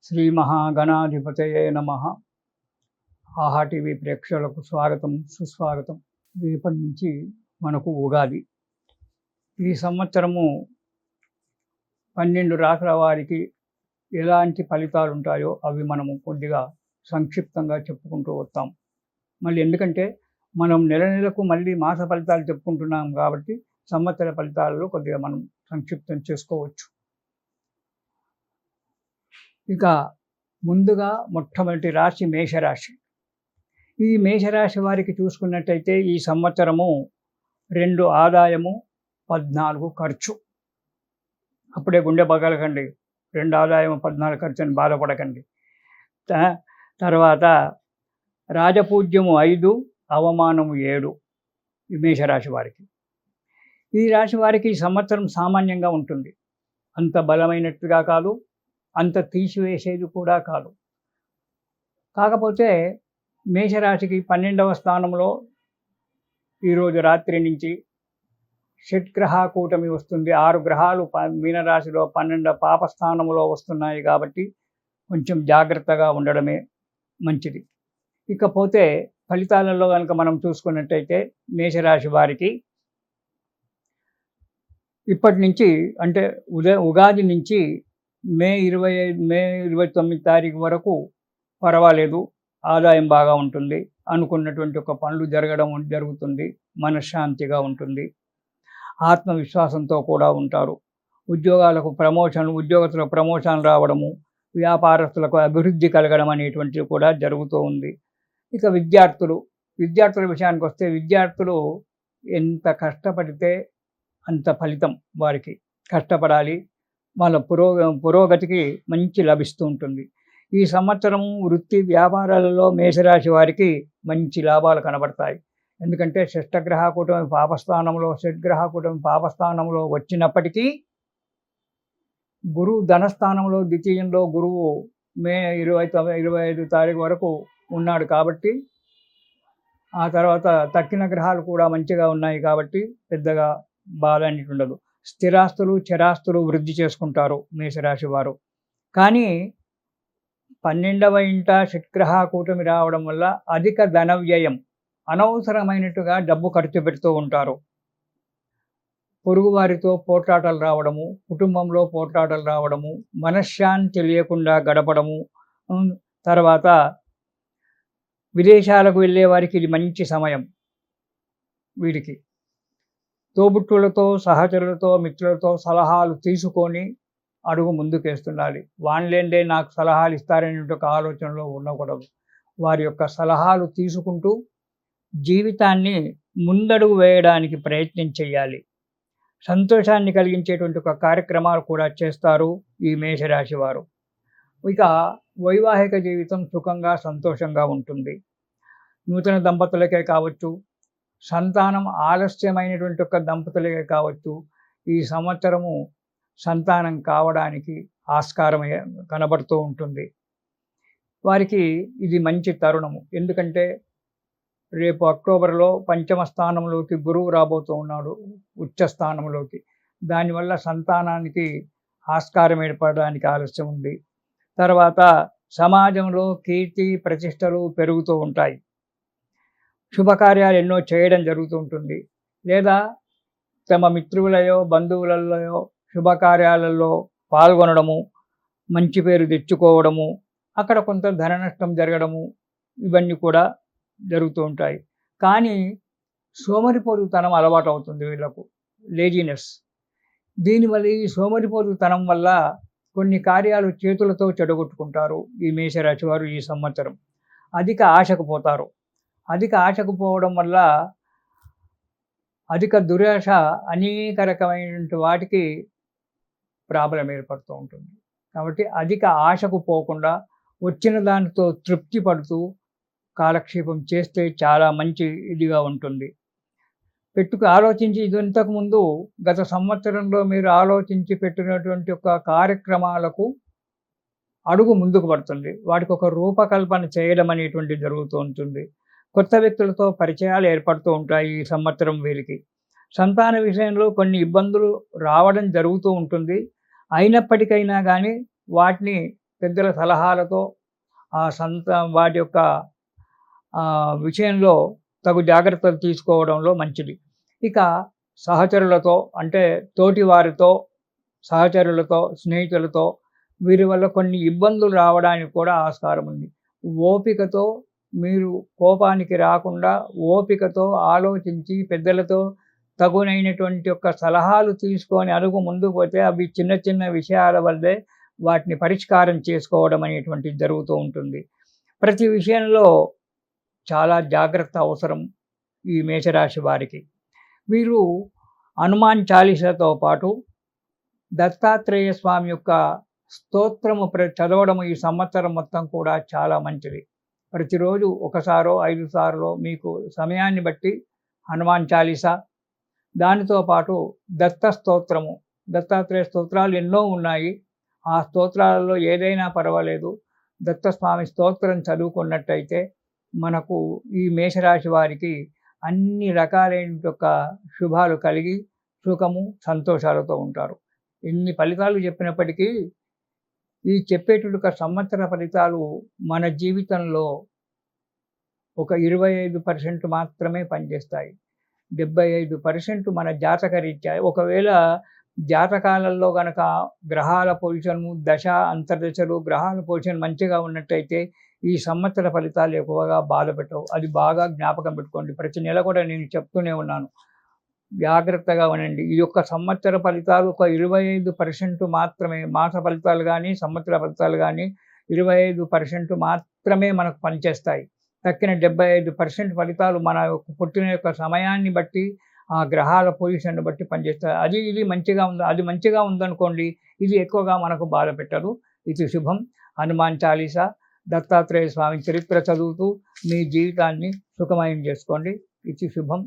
శ్రీ మహాగణాధిపతయే నమః. ఆహా టీవీ ప్రేక్షకులకు స్వాగతం, సుస్వాగతం. రేపటి నుంచి మనకు ఉగాది. ఈ సంవత్సరము 12 రాసుల వారికి ఎలాంటి ఫలితాలు ఉంటాయో అవి మనము కొద్దిగా సంక్షిప్తంగా చెప్పుకుంటూ వస్తాం. మళ్ళీ ఎందుకంటే మనం నెల నెలకు మళ్ళీ మాస ఫలితాలు చెప్పుకుంటున్నాం కాబట్టి సంవత్సర ఫలితాలలో కొద్దిగా మనం సంక్షిప్తం చేసుకోవచ్చు. ఇక ముందుగా మొట్టమొదటి రాశి మేషరాశి. ఈ మేషరాశి వారికి చూసుకున్నట్టయితే ఈ సంవత్సరము 2 ఆదాయము, 14 ఖర్చు. అప్పుడే గుండె పగలకండి. 2 ఆదాయం 14 ఖర్చు అని బాధపడకండి. తర్వాత రాజపూజ్యము 5, అవమానము 7 ఈ మేషరాశి వారికి. ఈ రాశి వారికి ఈ సంవత్సరం సామాన్యంగా ఉంటుంది. అంత బలమైనట్టుగా కాదు, అంత తీసివేసేది కూడా కాదు. కాకపోతే మేషరాశికి 12వ స్థానంలో ఈరోజు రాత్రి నుంచి షట్గ్రహ కూటమి వస్తుంది. 6 గ్రహాలు మీనరాశిలో 12 పాప స్థానంలో వస్తున్నాయి కాబట్టి కొంచెం జాగ్రత్తగా ఉండడమే మంచిది. ఇకపోతే ఫలితాలలో కనుక మనం చూసుకున్నట్టయితే మేషరాశి వారికి ఇప్పటి నుంచి అంటే ఉగాది నుంచి మే 29 తారీఖు వరకు పర్వాలేదు, ఆదాయం బాగా ఉంటుంది. అనుకున్నటువంటి ఒక పనులు జరుగుతుంది. మనశ్శాంతిగా ఉంటుంది. ఆత్మవిశ్వాసంతో కూడా ఉంటారు. ఉద్యోగస్తులకు ప్రమోషన్ రావడము, వ్యాపారస్తులకు అభివృద్ధి కలగడం అనేటువంటిది కూడా జరుగుతూ ఉంది. ఇక విద్యార్థుల విషయానికి వస్తే విద్యార్థులు ఎంత కష్టపడితే అంత ఫలితం వారికి. కష్టపడాలి, వాళ్ళ పురోగతికి మంచి లభిస్తూ ఉంటుంది. ఈ సంవత్సరం వృత్తి వ్యాపారాలలో మేషరాశి వారికి మంచి లాభాలు కనబడతాయి. ఎందుకంటే షట్గ్రహ కూటమి పాపస్థానంలో వచ్చినప్పటికీ గురువు ధనస్థానంలో ద్వితీయంలో గురువు మే 25 తారీఖు వరకు ఉన్నాడు కాబట్టి ఆ తర్వాత తక్కిన గ్రహాలు కూడా మంచిగా ఉన్నాయి కాబట్టి పెద్దగా బాధ అనేది ఉండదు. స్థిరాస్తులు చరాస్తులు వృద్ధి చేసుకుంటారు మేషరాశి వారు. కానీ 12వ ఇంట షట్గ్రహ కూటమి రావడం వల్ల అధిక ధన వ్యయం, అనవసరమైనట్టుగా డబ్బు ఖర్చు పెడుతూ ఉంటారు. పొరుగువారితో పోట్లాటలు రావడము, కుటుంబంలో పోట్లాటలు రావడము, మనశ్శాంతి లేకుండా గడపడము. తర్వాత విదేశాలకు వెళ్ళే వారికి ఇది మంచి సమయం. వీరికి తోబుట్టులతో, సహచరులతో, మిత్రులతో సలహాలు తీసుకొని అడుగు ముందుకేస్తుండాలి. వాళ్ళేందే నాకు సలహాలు ఇస్తారనే ఒక ఆలోచనలో ఉండకూడదు. వారి యొక్క సలహాలు తీసుకుంటూ జీవితాన్ని ముందడుగు వేయడానికి ప్రయత్నం చేయాలి. సంతోషాన్ని కలిగించేటువంటి ఒక కార్యక్రమాలు కూడా చేస్తారు ఈ మేషరాశి వారు. ఇక వైవాహిక జీవితం సుఖంగా సంతోషంగా ఉంటుంది. నూతన దంపతులకే కావచ్చు, సంతానం ఆలస్యమైనటువంటి ఒక దంపతులకే కావచ్చు, ఈ సంవత్సరము సంతానం కావడానికి ఆస్కారం కనబడుతూ ఉంటుంది. వారికి ఇది మంచి తరుణము. ఎందుకంటే రేపు అక్టోబర్లో 5వ స్థానంలోకి గురువు రాబోతూ ఉన్నాడు, ఉచ్చ స్థానంలోకి. దానివల్ల సంతానానికి ఆస్కారం ఏర్పడడానికి ఆలస్యం ఉంది. తర్వాత సమాజంలో కీర్తి ప్రతిష్టలు పెరుగుతూ ఉంటాయి. శుభకార్యాలు ఎన్నో చేయడం జరుగుతూ ఉంటుంది. లేదా తమ మిత్రులయో బంధువులలో శుభకార్యాలలో పాల్గొనడము, మంచి పేరు తెచ్చుకోవడము, అక్కడ కొంత ధన నష్టం జరగడము, ఇవన్నీ కూడా జరుగుతూ ఉంటాయి. కానీ సోమరిపోతుతనం అలవాటు అవుతుంది వీళ్ళకు, లేజినెస్. దీనివల్ల ఈ సోమరిపోతుతనం వల్ల కొన్ని కార్యాలు చేతులతో చెడగొట్టుకుంటారు ఈ మేషరాశి వారు ఈ సంవత్సరం. అధిక ఆశకు పోతారు. అధిక ఆశకు పోవడం వల్ల అధిక దురాశ అనేక రకమైనటువంటి వాటికి ప్రాబ్లం ఏర్పడుతూ ఉంటుంది. కాబట్టి అధిక ఆశకు పోకుండా వచ్చిన దానితో తృప్తి పడుతూ కాలక్షేపం చేస్తే చాలా మంచి ఇదిగా ఉంటుంది. ఆలోచించి ఇది ఇంతకుముందు గత సంవత్సరంలో మీరు ఆలోచించి పెట్టినటువంటి ఒక కార్యక్రమాలకు అడుగు ముందుకు పడుతుంది. వాటికి ఒక రూపకల్పన చేయడం అనేటువంటిది జరుగుతూ ఉంటుంది. కొత్త వ్యక్తులతో పరిచయాలు ఏర్పడుతూ ఉంటాయి ఈ సంవత్సరం వీరికి. సంతాన విషయంలో కొన్ని ఇబ్బందులు రావడం జరుగుతూ ఉంటుంది. అయినప్పటికైనా కానీ వాటిని పెద్దల సలహాలతో వాటి యొక్క విషయంలో తగు జాగ్రత్తలు తీసుకోవడంలో మంచిది. ఇక సహచరులతో అంటే తోటి వారితో, సహచరులతో, స్నేహితులతో వీరి వల్ల కొన్ని ఇబ్బందులు రావడానికి కూడా ఆస్కారం ఉంది. ఓపికతో మీరు కోపానికి రాకుండా ఓపికతో ఆలోచించి పెద్దలతో తగునైనటువంటి యొక్క సలహాలు తీసుకొని అడుగు ముందుకు పోతే అవి చిన్న చిన్న విషయాల వల్లే వాటిని పరిష్కారం చేసుకోవడం అనేటువంటిది జరుగుతూ ఉంటుంది. ప్రతి విషయంలో చాలా జాగ్రత్త అవసరం ఈ మేషరాశి వారికి. వీరు హనుమాన్ చాలీసాతో పాటు దత్తాత్రేయ స్వామి యొక్క స్తోత్రము చదవడం ఈ సంవత్సరం మొత్తం కూడా చాలా మంచిది. ప్రతిరోజు ఒకసారో 5 సార్లో మీకు సమయాన్ని బట్టి హనుమాన్ చాలీసా, దానితో పాటు దత్త స్తోత్రము, దత్తాత్రేయ స్తోత్రాలు ఎన్నో ఉన్నాయి. ఆ స్తోత్రాలలో ఏదైనా పర్వాలేదు. దత్తస్వామి స్తోత్రం చదువుకున్నట్టయితే మనకు ఈ మేషరాశి వారికి అన్ని రకాలైన యొక్క శుభాలు కలిగి సుఖము, సంతోషాలతో ఉంటారు. ఇన్ని ఫలితాలు చెప్పినప్పటికీ ఈ చెప్పేటువంటి సంవత్సర ఫలితాలు మన జీవితంలో ఒక 25% మాత్రమే పనిచేస్తాయి. 75% మన జాతకరీత్యా. ఒకవేళ జాతకాలలో గనక గ్రహాల పొజిషను, దశ, అంతర్దశలు, గ్రహాల పొజిషన్ మంచిగా ఉన్నట్టయితే ఈ సంవత్సర ఫలితాలు ఎక్కువగా బాధపెట్టవు. అది బాగా జ్ఞాపకం పెట్టుకోండి. ప్రతి నెల కూడా నేను చెప్తూనే ఉన్నాను. జాగ్రత్తగా వినండి. ఈ యొక్క సంవత్సర ఫలితాలు ఒక 25% మాత్రమే. మాస ఫలితాలు కానీ, సంవత్సర ఫలితాలు కానీ 25% మాత్రమే మనకు పనిచేస్తాయి. తక్కిన 75% ఫలితాలు మన పుట్టిన యొక్క సమయాన్ని బట్టి, ఆ గ్రహాల పొజిషన్‌ని బట్టి పనిచేస్తాయి. ఇది మంచిగా ఉంది. అది మంచిగా ఉందనుకోండి, ఇది ఎక్కువగా మనకు బాధ పెట్టదు. ఇది శుభం. హనుమాన్ చాలీసా, దత్తాత్రేయ స్వామి చరిత్ర చదువుతూ మీ జీవితాన్ని సుఖమయం చేసుకోండి. ఇది శుభం.